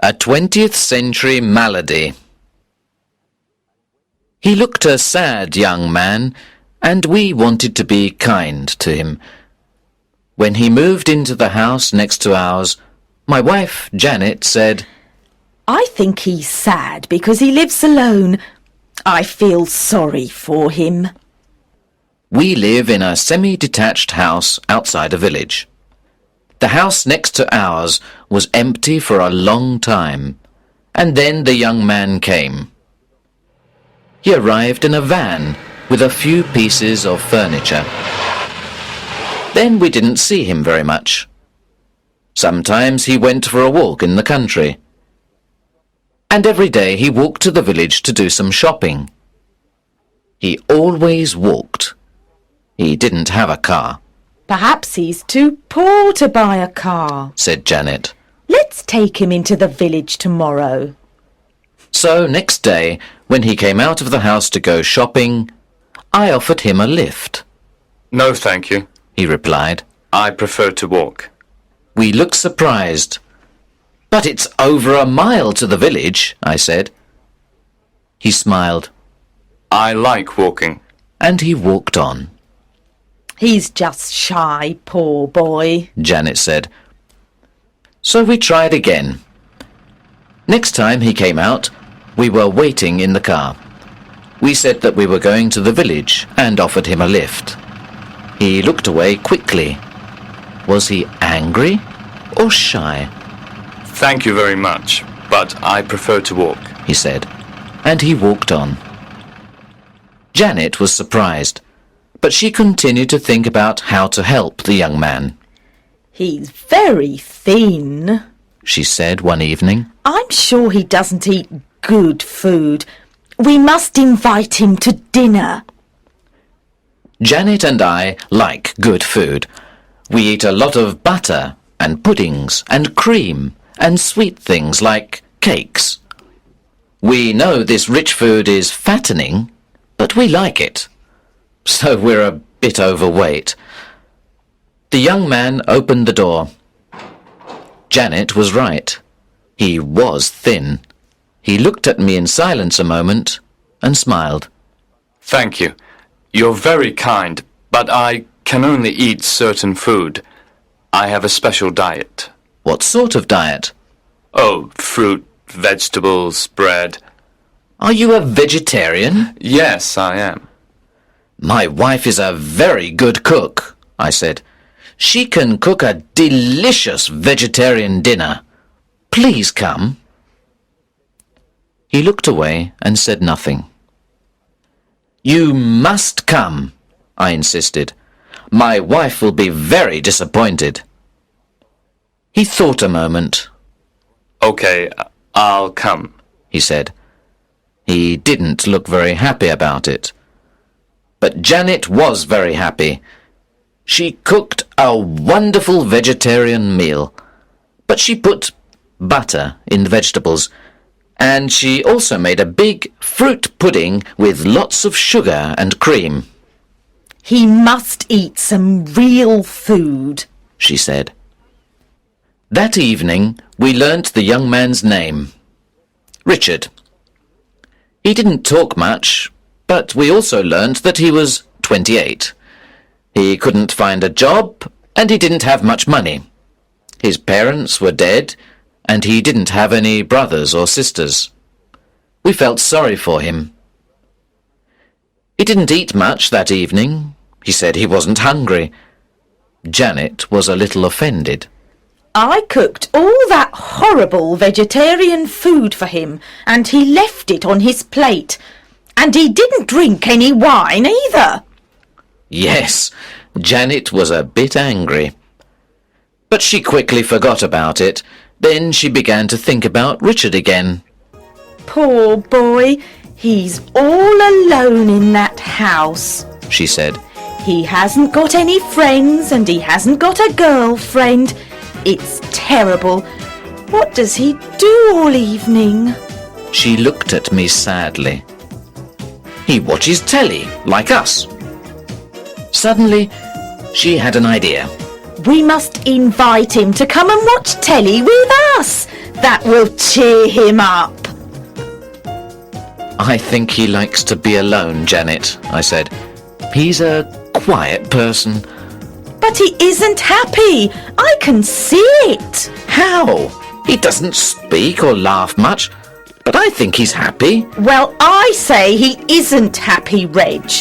A 20th Century Malady. He looked a sad young man, and we wanted to be kind to him. When he moved into the house next to ours, my wife, Janet, said, "I think he's sad because he lives alone. I feel sorry for him." We live in a semi-detached house outside a village. The house next to ours was empty for a long time, and then the young man came. He arrived in a van with a few pieces of furniture. Then we didn't see him very much. Sometimes he went for a walk in the country. And every day he walked to the village to do some shopping. He always walked. He didn't have a car. "Perhaps he's too poor to buy a car," said Janet. "Let's take him into the village tomorrow." So next day, when he came out of the house to go shopping, I offered him a lift. "No, thank you," he replied. "I prefer to walk." We looked surprised. "But it's over a mile to the village," I said. He smiled. "I like walking." And he walked on. "He's just shy, poor boy," Janet said. So we tried again. Next time he came out, we were waiting in the car. We said that we were going to the village and offered him a lift. He looked away quickly. Was he angry or shy? "Thank you very much, but I prefer to walk," he said, and he walked on. Janet was surprised, but she continued to think about how to help the young man. "He's very thin," she said one evening. "I'm sure he doesn't eat good food. We must invite him to dinner." Janet and I like good food. We eat a lot of butter and puddings and cream and sweet things like cakes. We know this rich food is fattening, but we like it. So we're a bit overweight. The young man opened the door. Janet was right. He was thin. He looked at me in silence a moment and smiled. "Thank you. You're very kind, but I can only eat certain food. I have a special diet." What sort of diet? "Oh, fruit, vegetables, bread." Are you a vegetarian? "Yes, I am." My wife is a very good cook, I said. She can cook a delicious vegetarian dinner. Please come. He looked away and said nothing. You must come, I insisted. My wife will be very disappointed. He thought a moment. "Okay, I'll come," he said. He didn't look very happy about it. But Janet was very happy. She cooked a wonderful vegetarian meal, but she put butter in the vegetables, and she also made a big fruit pudding with lots of sugar and cream. "He must eat some real food," she said. That evening we learnt the young man's name, Richard. He didn't talk much, but we also learnt that he was 28. He couldn't find a job, and he didn't have much money. His parents were dead, and he didn't have any brothers or sisters. We felt sorry for him. He didn't eat much that evening. He said he wasn't hungry. Janet was a little offended. "I cooked all that horrible vegetarian food for him, and he left it on his plate. And he didn't drink any wine either." Yes, Janet was a bit angry. But she quickly forgot about it. Then she began to think about Richard again. "Poor boy, he's all alone in that house," she said. "He hasn't got any friends and he hasn't got a girlfriend. It's terrible. What does he do all evening?" She looked at me sadly. He watches telly, like us. Suddenly, she had an idea. "We must invite him to come and watch telly with us. That will cheer him up. I think he likes to be alone, Janet, I said. He's a quiet person. But he isn't happy. I can see it. How? He doesn't speak or laugh much, but I think he's happy. Well, I say he isn't happy, Reg.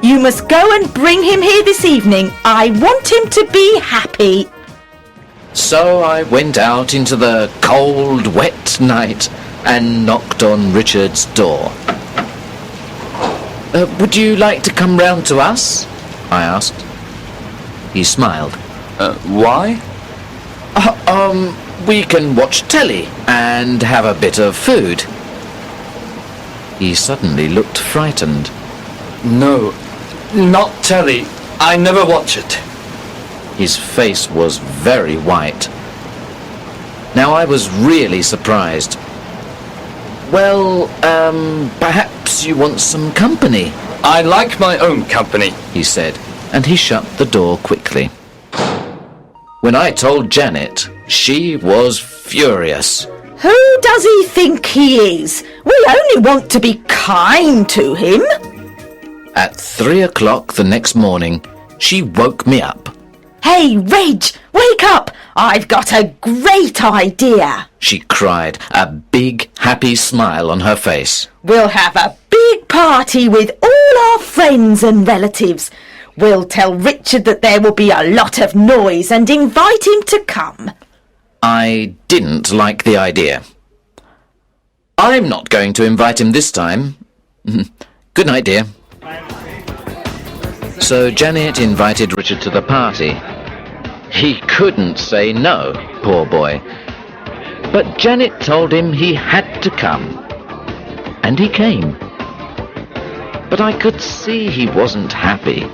You must go and bring him here this evening. I want him to be happy. So I went out into the cold, wet night and knocked on Richard's door. Would you like to come round to us? I asked. He smiled. Why? We can watch telly and have a bit of food. He suddenly looked frightened. No, not telly. I never watch it. His face was very white. Now I was really surprised. Well, perhaps you want some company, I like my own company. he said, and he shut the door quickly. When I told Janet, she was furious. Who does he think he is? We only want to be kind to him. At 3 o'clock the next morning, she woke me up. Hey, Reg, wake up! I've got a great idea. She cried, a big, happy smile on her face. We'll have a big party with all our friends and relatives. We'll tell Richard that there will be a lot of noise and invite him to come. I didn't like the idea. I'm not going to invite him this time. Good night, dear. So Janet invited Richard to the party. He couldn't say no, poor boy. But Janet told him he had to come. And he came. But I could see he wasn't happy.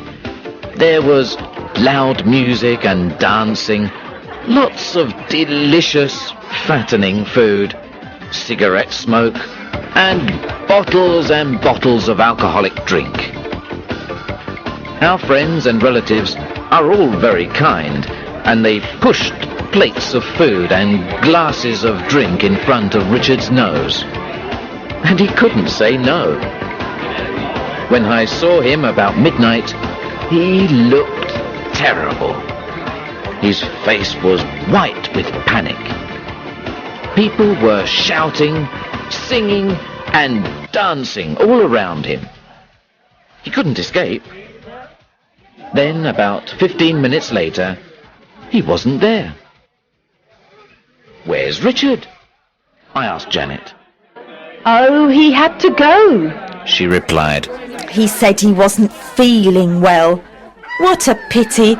There was loud music and dancing, lots of delicious, fattening food, cigarette smoke, and bottles of alcoholic drink. Our friends and relatives are all very kind, and they pushed plates of food and glasses of drink in front of Richard's nose. And he couldn't say no. When I saw him about midnight, he looked terrible. His face was white with panic. People were shouting, singing, and dancing all around him. He couldn't escape. Then, about 15 minutes later, he wasn't there. Where's Richard? I asked Janet. Oh, he had to go, She replied. He said he wasn't feeling well. What a pity.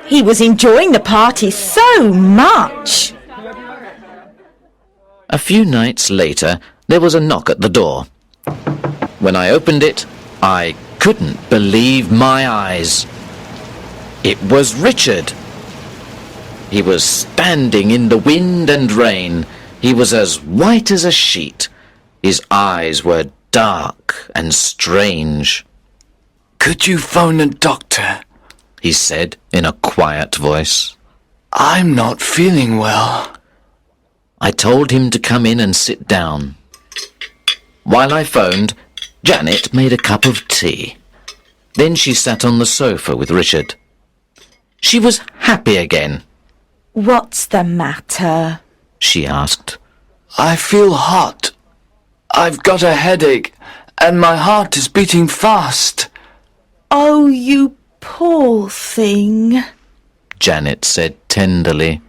He was enjoying the party so much. A few nights later, there was a knock at the door. When I opened it, I couldn't believe my eyes. It was Richard. He was standing in the wind and rain. He was as white as a sheet. His eyes were dark and strange. Could you phone a doctor? He said in a quiet voice. I'm not feeling well. I told him to come in and sit down. While I phoned, Janet made a cup of tea. Then she sat on the sofa with Richard. She was happy again. What's the matter? She asked. I feel hot. I've got a headache, and my heart is beating fast. Oh, you poor thing, Janet said tenderly.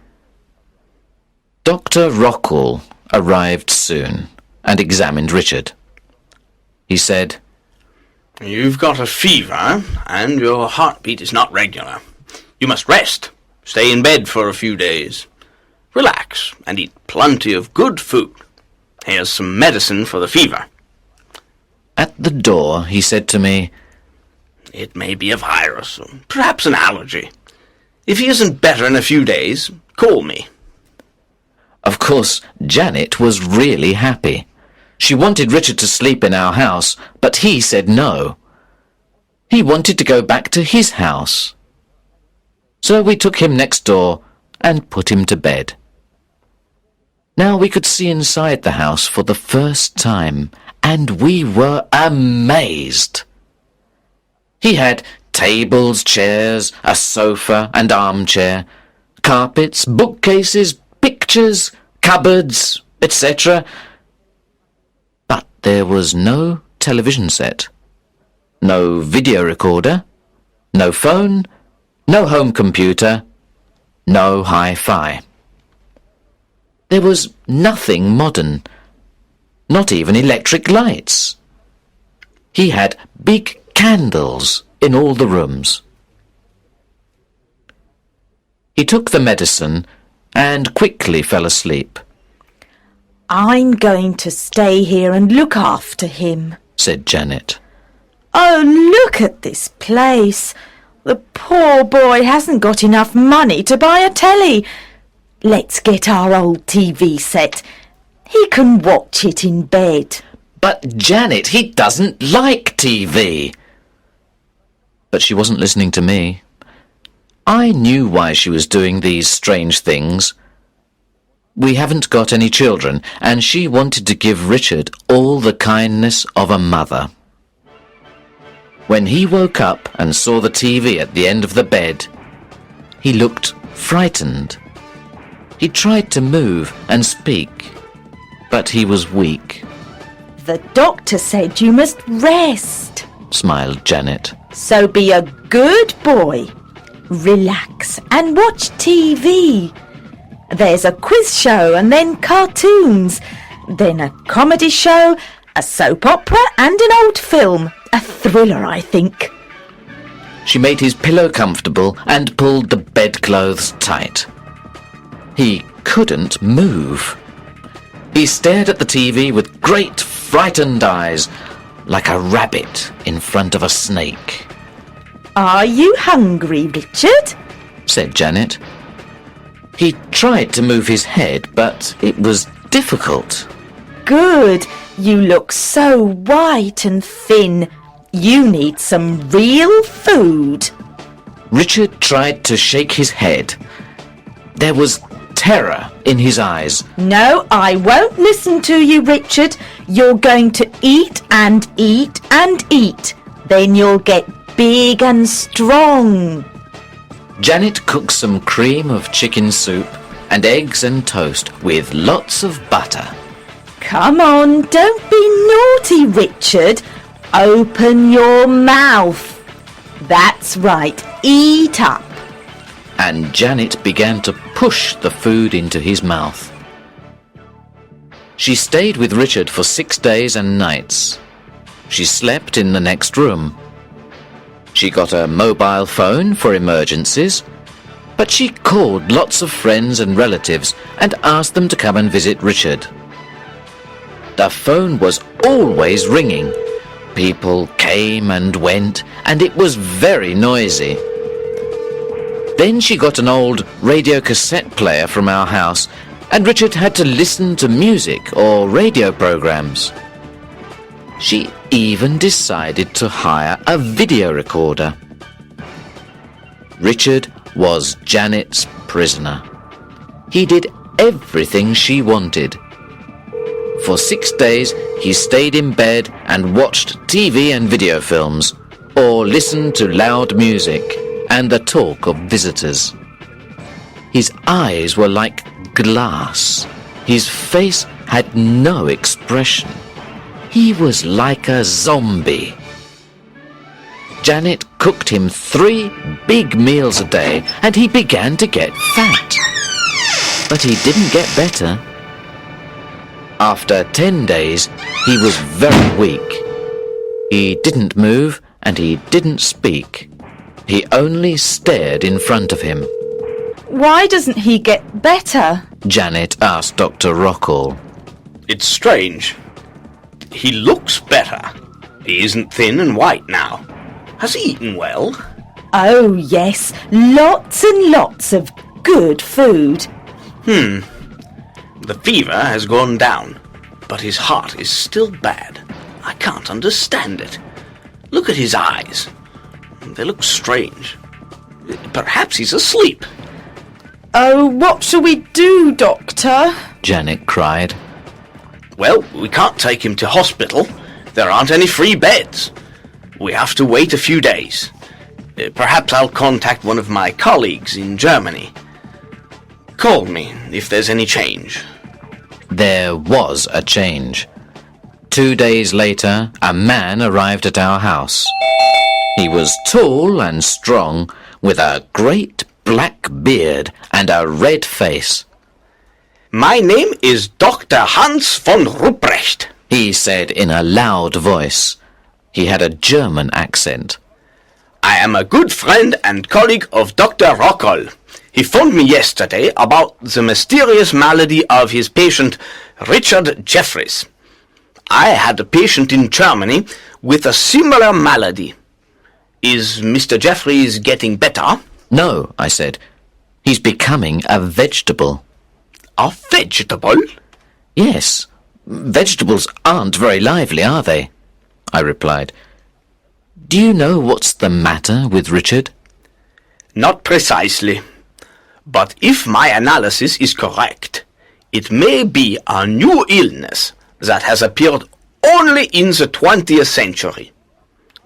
Dr. Rockall arrived soon and examined Richard. He said, You've got a fever, and your heartbeat is not regular. You must rest. Stay in bed for a few days. Relax, and eat plenty of good food. Here's some medicine for the fever. At the door, he said to me, It may be a virus, or perhaps an allergy. If he isn't better in a few days, call me. Of course, Janet was really happy. She wanted Richard to sleep in our house, but he said no. He wanted to go back to his house. So we took him next door and put him to bed. Now we could see inside the house for the first time, and we were amazed. He had tables, chairs, a sofa and armchair, carpets, bookcases, pictures, cupboards, etc. But there was no television set, no video recorder, no phone, no home computer, no hi-fi. There was nothing modern, not even electric lights. He had big candles in all the rooms. He took the medicine and quickly fell asleep. I'm going to stay here and look after him, said Janet. Oh, look at this place. The poor boy hasn't got enough money to buy a telly. Let's get our old TV set. He can watch it in bed. But Janet, he doesn't like TV. But she wasn't listening to me. I knew why she was doing these strange things. We haven't got any children, and she wanted to give Richard all the kindness of a mother. When he woke up and saw the TV at the end of the bed, he looked frightened. He tried to move and speak, but he was weak. The doctor said you must rest, smiled Janet. So be a good boy. Relax and watch TV. There's a quiz show and then cartoons, then a comedy show, a soap opera and an old film. A thriller, I think. She made his pillow comfortable and pulled the bedclothes tight. He couldn't move. He stared at the TV with great frightened eyes, like a rabbit in front of a snake. Are you hungry, Richard? said Janet. He tried to move his head, but it was difficult. Good. You look so white and thin. You need some real food. Richard tried to shake his head. There was terror in his eyes. No, I won't listen to you, Richard. You're going to eat and eat and eat. Then you'll get big and strong. Janet cooked some cream of chicken soup and eggs and toast with lots of butter. Come on, don't be naughty, Richard. Open your mouth. That's right, eat up. And Janet began to push the food into his mouth. She stayed with Richard for 6 days and nights. She slept in the next room. She got a mobile phone for emergencies, but she called lots of friends and relatives and asked them to come and visit Richard. The phone was always ringing. People came and went, and it was very noisy. Then she got an old radio cassette player from our house, and Richard had to listen to music or radio programs. She even decided to hire a video recorder. Richard was Janet's prisoner. He did everything she wanted. For 6 days, he stayed in bed and watched TV and video films, or listened to loud music and the talk of visitors. His eyes were like glass. His face had no expression. He was like a zombie. Janet cooked him 3 big meals a day, and he began to get fat. But he didn't get better. After 10 days, he was very weak. He didn't move and he didn't speak. He only stared in front of him. Why doesn't he get better? Janet asked Dr. Rockall. It's strange. He looks better. He isn't thin and white now. Has he eaten well? Oh, yes. Lots and lots of good food. The fever has gone down, but his heart is still bad. I can't understand it. Look at his eyes. They look strange. Perhaps he's asleep. Oh, what shall we do, Doctor? Janet cried. Well, we can't take him to hospital. There aren't any free beds. We have to wait a few days. Perhaps I'll contact one of my colleagues in Germany. Call me if there's any change. There was a change. 2 days later, a man arrived at our house. He was tall and strong, with a great black beard and a red face. My name is Dr. Hans von Ruprecht, He said in a loud voice. He had a German accent. I am a good friend and colleague of Dr. Rockoll. He phoned me yesterday about the mysterious malady of his patient, Richard Jeffries. I had a patient in Germany with a similar malady. Is Mr. Jeffries getting better? No, I said. He's becoming a vegetable. A vegetable? Yes. Vegetables aren't very lively, are they? I replied. Do you know what's the matter with Richard? Not precisely. But if my analysis is correct, it may be a new illness that has appeared only in the 20th century.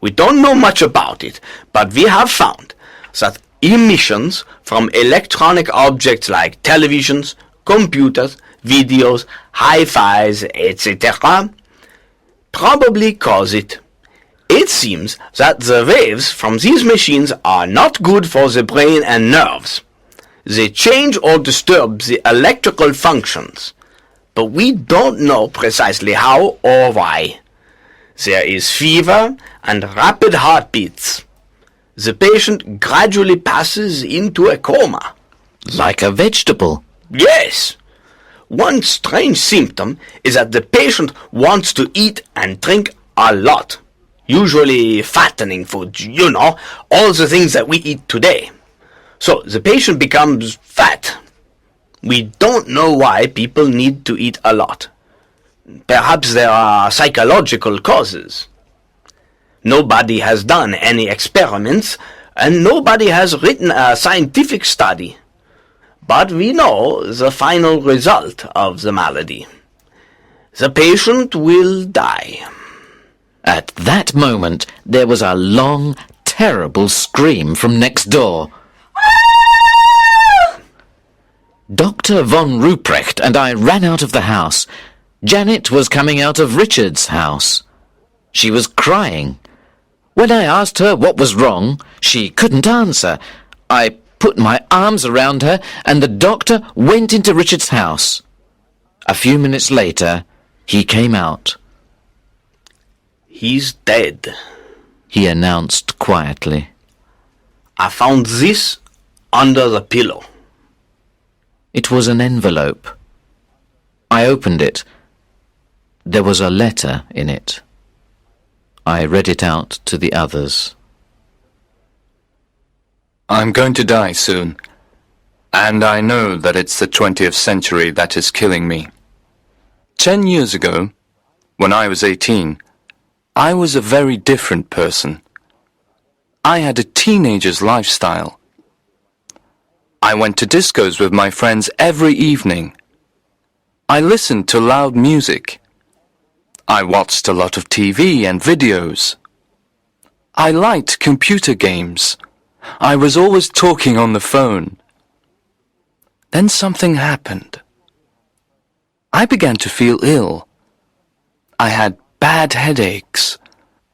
We don't know much about it, but we have found that emissions from electronic objects like televisions, computers, videos, hi-fis, etc. probably cause it. It seems that the waves from these machines are not good for the brain and nerves. They change or disturb the electrical functions, but we don't know precisely how or why. There is fever and rapid heartbeats. The patient gradually passes into a coma. Like a vegetable. Yes. One strange symptom is that the patient wants to eat and drink a lot. Usually fattening food, all the things that we eat today. So the patient becomes fat. We don't know why people need to eat a lot. Perhaps there are psychological causes. Nobody has done any experiments, and nobody has written a scientific study. But we know the final result of the malady. The patient will die. At that moment, there was a long, terrible scream from next door. Dr. von Ruprecht and I ran out of the house. Janet was coming out of Richard's house. She was crying. When I asked her what was wrong, she couldn't answer. I put my arms around her, and the doctor went into Richard's house. A few minutes later, he came out. He's dead, He announced quietly. I found this under the pillow. It was an envelope. I opened it. There was a letter in it. I read it out to the others. I'm going to die soon, and I know that it's the 20th century that is killing me. 10 years ago, when I was 18, I was a very different person. I had a teenager's lifestyle. I went to discos with my friends every evening. I listened to loud music. I watched a lot of TV and videos. I liked computer games. I was always talking on the phone. Then something happened. I began to feel ill. I had bad headaches.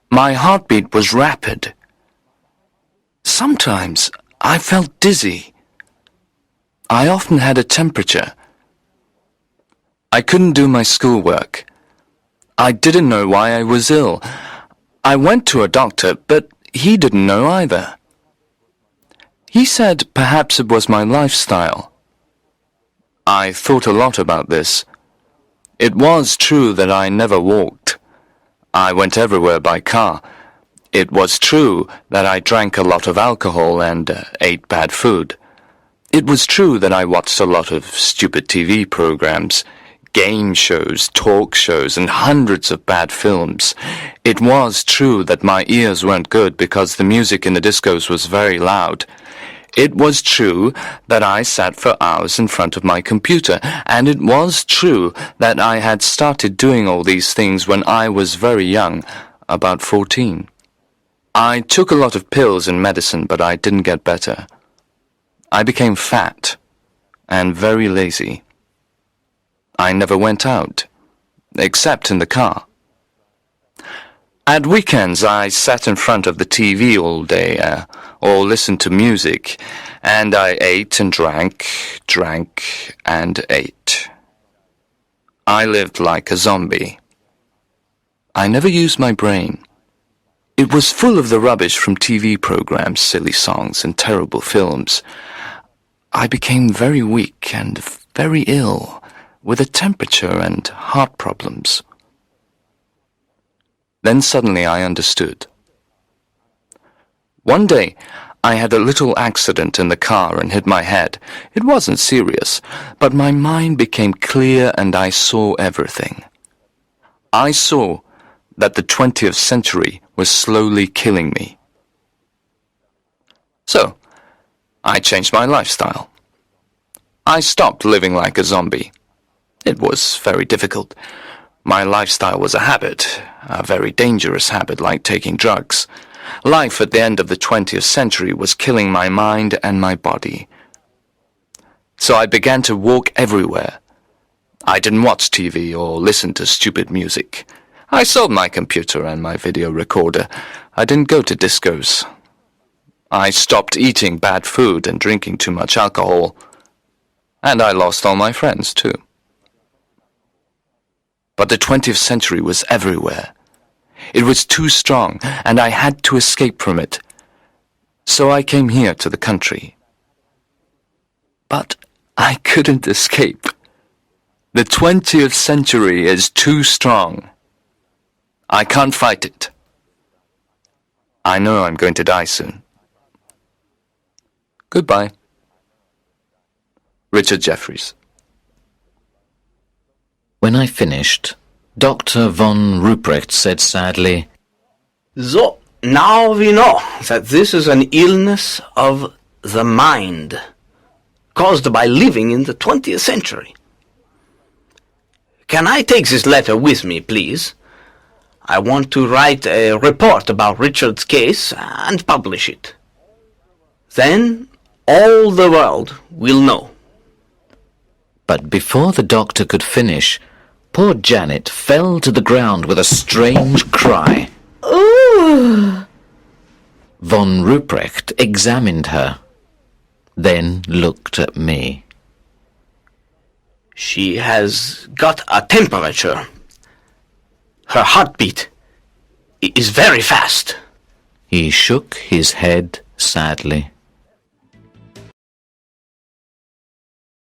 My heartbeat was rapid. Sometimes I felt dizzy. I often had a temperature. I couldn't do my schoolwork. I didn't know why I was ill. I went to a doctor, but he didn't know either. He said perhaps it was my lifestyle. I thought a lot about this. It was true that I never walked. I went everywhere by car. It was true that I drank a lot of alcohol and ate bad food. It was true that I watched a lot of stupid TV programs, game shows, talk shows, and hundreds of bad films. It was true that my ears weren't good because the music in the discos was very loud. It was true that I sat for hours in front of my computer, and it was true that I had started doing all these things when I was very young, about 14. I took a lot of pills and medicine, but I didn't get better. I became fat and very lazy. I never went out, except in the car. At weekends, I sat in front of the TV all day, or listened to music, and I ate and drank and ate. I lived like a zombie. I never used my brain. It was full of the rubbish from TV programs, silly songs, and terrible films. I became very weak and very ill, with a temperature and heart problems. Then suddenly I understood. One day, I had a little accident in the car and hit my head. It wasn't serious, but my mind became clear and I saw everything. I saw that the 20th century was slowly killing me. So, I changed my lifestyle. I stopped living like a zombie. It was very difficult. My lifestyle was a habit, a very dangerous habit like taking drugs. Life at the end of the 20th century was killing my mind and my body. So I began to walk everywhere. I didn't watch TV or listen to stupid music. I sold my computer and my video recorder. I didn't go to discos. I stopped eating bad food and drinking too much alcohol. And I lost all my friends, too. But the 20th century was everywhere. It was too strong, and I had to escape from it. So I came here to the country. But I couldn't escape. The 20th century is too strong. I can't fight it. I know I'm going to die soon. Goodbye. Richard Jeffries. When I finished, Dr. von Ruprecht said sadly, So, now we know that this is an illness of the mind, caused by living in the 20th century. Can I take this letter with me, please? I want to write a report about Richard's case and publish it. Then all the world will know. But before the doctor could finish, poor Janet fell to the ground with a strange cry. Ooh! Von Ruprecht examined her, then looked at me. She has got a temperature. Her heartbeat is very fast. He shook his head sadly.